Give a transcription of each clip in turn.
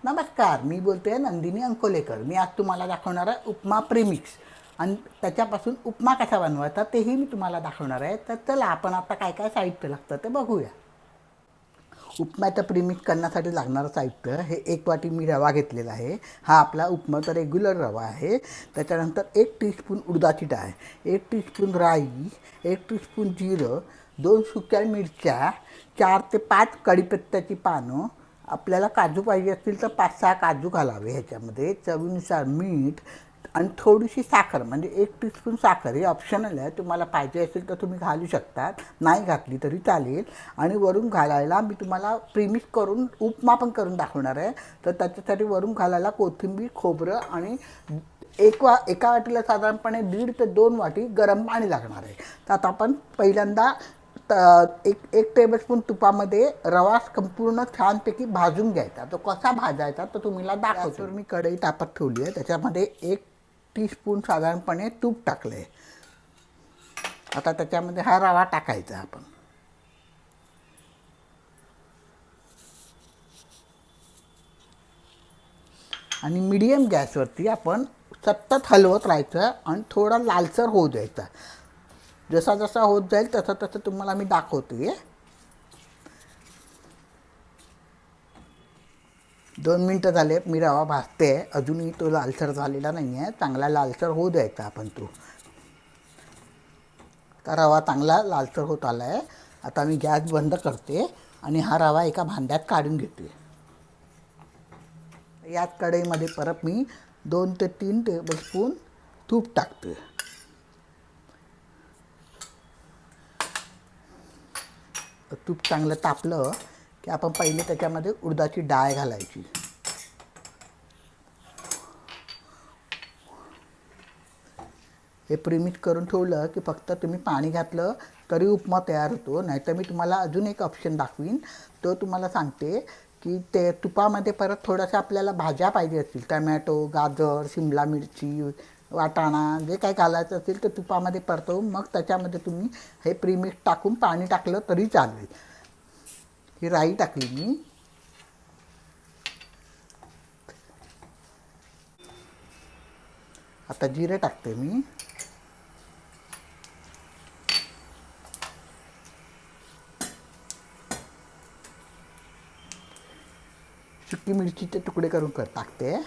नमस्कार, मी बोलते नंदिनी अंकोलेकर. मी आज तुम्हाला दाखवणार आहे उपमा प्रीमिक्स आणि त्याच्यापासून उपमा कसा बनवायचा तेही मी तुम्हाला दाखवणार आहे. तर चला आपण आता काय काय साहित्य लागतं ते बघूया. उपम्याचं प्रीमिक्स करण्यासाठी लागणारं साहित्य हे 1 वाटी मी रवा घेतलेला आहे. हा आपला उपमाचा रेग्युलर रवा आहे. त्याच्यानंतर 1 टीस्पून उडदाची डाळ, 1 टीस्पून राई, 1 टीस्पून जिरं, 2 सुक्या मिरच्या, 4 ते 5 कढीपत्त्याची पानं. आपल्याला काजू पाहिजे असतील तर 5-6 काजू घालावे ह्याच्यामध्ये. चवीनुसार मीठ आणि थोडीशी साखर, म्हणजे 1 टीस्पून साखर. हे ऑप्शनल आहे, तुम्हाला पाहिजे असेल तर तुम्ही घालू शकतात, नाही घातली तरी चालेल. आणि वरून घालायला मी तुम्हाला प्रीमिक्स करून उपमा पण करून दाखवणार आहे. तर त्याच्यासाठी वरून घालायला कोथिंबीर, खोबरं आणि एका वाटीला साधारणपणे 1.5 ते 2 वाटी गरम पाणी लागणार आहे. तर आता आपण पहिल्यांदा एक टेबलस्पून तुपामध्ये रवा संपूर्ण छानपैकी भाजून घ्यायचा. तो कसा भाजायचा तर तुम्हाला दाखवतो. मी कढई तापत ठेवली आहे, त्याच्यामध्ये 1 टीस्पून साधारणपणे तूप टाकलं आहे. आता त्याच्यामध्ये हा रवा टाकायचा आपण. आणि मीडियम गॅसवरती आपण सतत हलवत राहायचं आणि थोडा लालसर होऊ द्यायचा. जसा जसा होत जाईल तसं तसं तुम्हाला मी दाखवते. 2 मिनटं झाले, मी रवा भाजते. अजूनही तो लालसर झालेला नाही आहे, चांगला लालसर होऊ द्यायचा आपण तो. तर रवा चांगला लालसर होत आला आहे. आता मी गॅस बंद करते आणि हा रवा एका भांड्यात काढून घेते. याच कढईमध्ये परत मी 2 ते 3 टेबलस्पून तूप टाकते. तूप चांगलं तापलं की आपण पहिले त्याच्यामध्ये उडदाची डाळ घालायची. हे प्रीमिक्स करून ठेवलं की फक्त तुम्ही पाणी घातलं तरी उपमा तयार होतो. नाहीतर मी तुम्हाला अजून एक ऑप्शन दाखवीन. तो तुम्हाला सांगते की ते तुपामध्ये परत थोडंसं आपल्याला भाज्या पाहिजे असतील, टमॅटो, गाजर, शिमला मिरची, वाटाणा, जे काही घालायचं असेल ते तुपामध्ये परतवून मग त्याच्यामध्ये तुम्ही हे प्रीमिक्स टाकून पाणी टाकलं तरी चालेल. ही राई टाकली मी. आता जिरे टाकते मी. सुकी मिरचीचे तुकडे करून टाकते.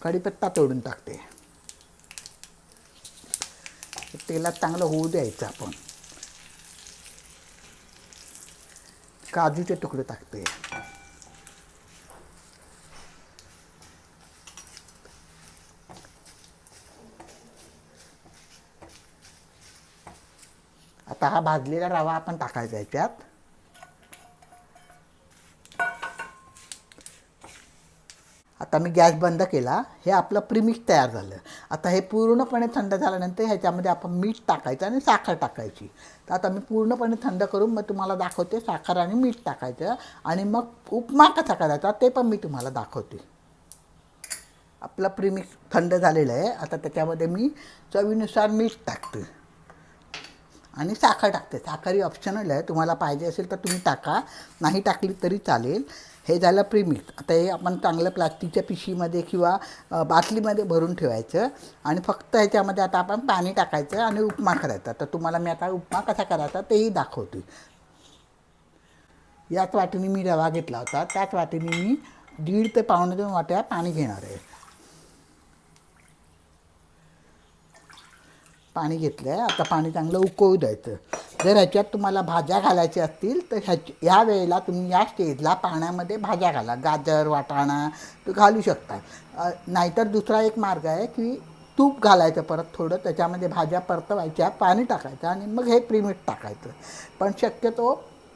कढीपत्ता तोडून टाकते. तेलात चांगलं होऊ द्यायचं आपण. काजूचे तुकडे टाकते. आता हा भाजलेला रवा आपण टाकायचा याच्यात. आता मी गॅस बंद केला. हे आपलं प्रीमिक्स तयार झालं. आता हे पूर्णपणे थंड झाल्यानंतर ह्याच्यामध्ये आपण मीठ टाकायचं आणि साखर टाकायची. तर आता मी पूर्णपणे थंड करून मग तुम्हाला दाखवते साखर आणि मीठ टाकायचं आणि मग उपमा कसा करायचा ते पण मी तुम्हाला दाखवते. आपलं प्रीमिक्स थंड झालेलं आहे. आता त्याच्यामध्ये मी चवीनुसार मीठ टाकते आणि साखर टाकते. साखर ही ऑप्शनल आहे, तुम्हाला पाहिजे असेल तर तुम्ही टाका, नाही टाकली तरी चालेल. हे झालं प्रीमिक्स. आता हे आपण चांगलं प्लास्टिकच्या पिशवीमध्ये किंवा बाटलीमध्ये भरून ठेवायचं आणि फक्त ह्याच्यामध्ये आता आपण पाणी टाकायचं आणि उपमा करायचा. तर तुम्हाला मी आता उपमा कसा करायचा तेही दाखवते. याच वाटीने मी रवा घेतला होता, त्याच वाटीने मी 1.5 ते 1.25 वाट्या पाणी घेणार आहे. पाणी घेतलं आहे. आता पाणी चांगलं उकळू द्यायचं. जर ह्याच्यात तुम्हाला भाज्या घालायच्या असतील तर ह्या वेळेला तुम्ही या स्टेजला पाण्यामध्ये भाज्या घाला. गाजर, वाटाणा तर घालू शकता. नाहीतर दुसरा एक मार्ग आहे की तूप घालायचं परत थोडं, त्याच्यामध्ये भाज्या परतवायच्या, पाणी टाकायचं आणि मग हे प्रीमिक्स टाकायचं. पण शक्यतो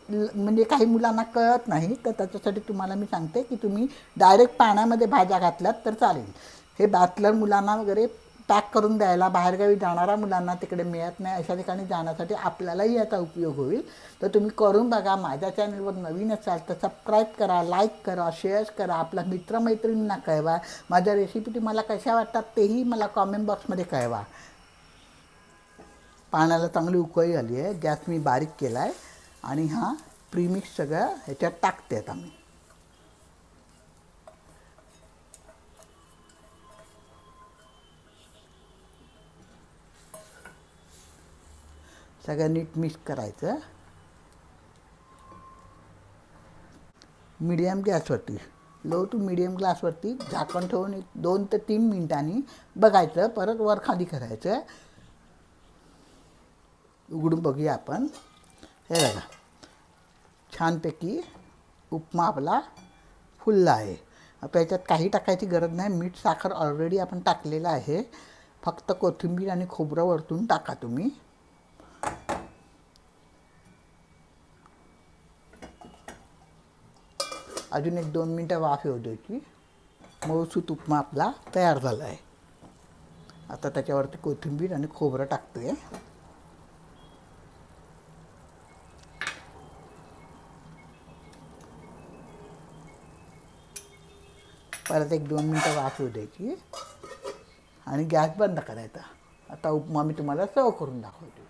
म्हणजे काही मुलांना कळत नाही, तर त्याच्यासाठी तुम्हाला मी सांगते की तुम्ही डायरेक्ट पाण्यामध्ये भाज्या घातल्यात तर चालेल. हे बॅचलर मुलांना वगैरे पॅक करून द्यायला, बाहेरगावी जाणाऱ्या मुलांना तिकडे मिळत नाही अशा ठिकाणी जाण्यासाठी आपल्यालाही याचा उपयोग होईल. तर तुम्ही करून बघा. माझ्या चॅनलवर नवीन असाल तर सबस्क्राईब करा, लाईक करा, शेअर करा, आपल्या मित्रमैत्रिणींना कळवा. माझ्या रेसिपी तुम्हाला कशा वाटतात तेही मला कॉमेंट बॉक्समध्ये कळवा. पाण्याला चांगली उकळी आली आहे. गॅस मी बारीक केला आहे आणि हा प्रीमिक्स सगळं ह्याच्यात टाकते आता मी. सगळं नीट मिक्स करायचं. मीडियम गॅसवरती, लो टू मीडियम गॅसवरती झाकण ठेवून 2 ते 3 मिनिटांनी बघायचं. परत वर खाली करायचं. उघडून बघूया आपण. हे बघा, छानपैकी उपमा आपला फुलला आहे. आता याच्यात काही टाकायची गरज नाही. मीठ साखर ऑलरेडी आपण टाकलेलं आहे. फक्त कोथिंबीर आणि खोबरं वरतून टाका तुम्ही. अजून 1-2 मिनटं वाफ येऊ द्यायची. मऊसूत उपमा आपला तयार झाला आहे. आता त्याच्यावरती कोथिंबीर आणि खोबरं टाकतोय. परत 1-2 मिनटं वाफ येऊ द्यायची आणि गॅस बंद करायचा. आता उपमा मी तुम्हाला सर्व करून दाखवते.